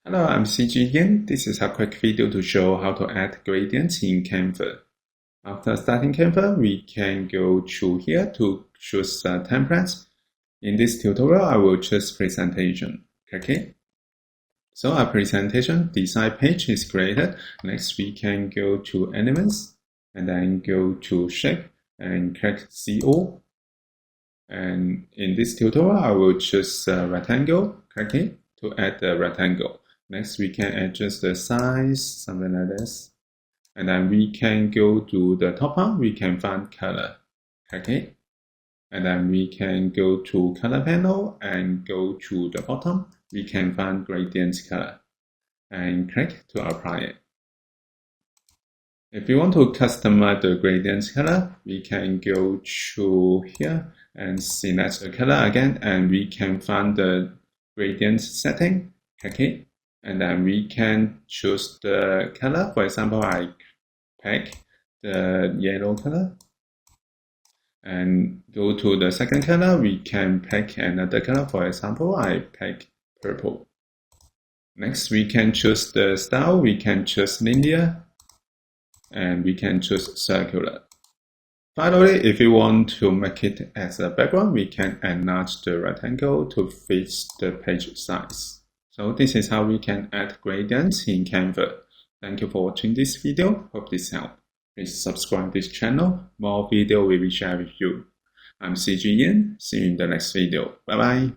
Hello, I'm CG Yin. This is a quick video to show how to add gradients in Canva. After starting Canva, we can go to here to choose templates. In this tutorial, I will choose presentation. Okay. So our presentation design page is created. Next, we can go to elements and then go to shape and click CO. And in this tutorial, I will choose rectangle. Okay, to add the rectangle. Next, we can adjust the size, something like this. And then we can go to the top part, we can find color. Okay. And then we can go to color panel and go to the bottom. We can find gradient color and click to apply it. If you want to customize the gradient color, we can go to here and select the color again, and we can find the gradient setting. Okay. And then we can choose the color. For example, I pick the yellow color. And go to the second color, we can pick another color. For example, I pick purple. Next, we can choose the style. We can choose linear. And we can choose circular. Finally, if you want to make it as a background, we can enlarge the rectangle to fit the page size. So this is how we can add gradients in Canva. Thank you for watching this video. Hope this helped. Please subscribe this channel. More video will be shared with you. I'm CG Yin. See you in the next video. Bye bye.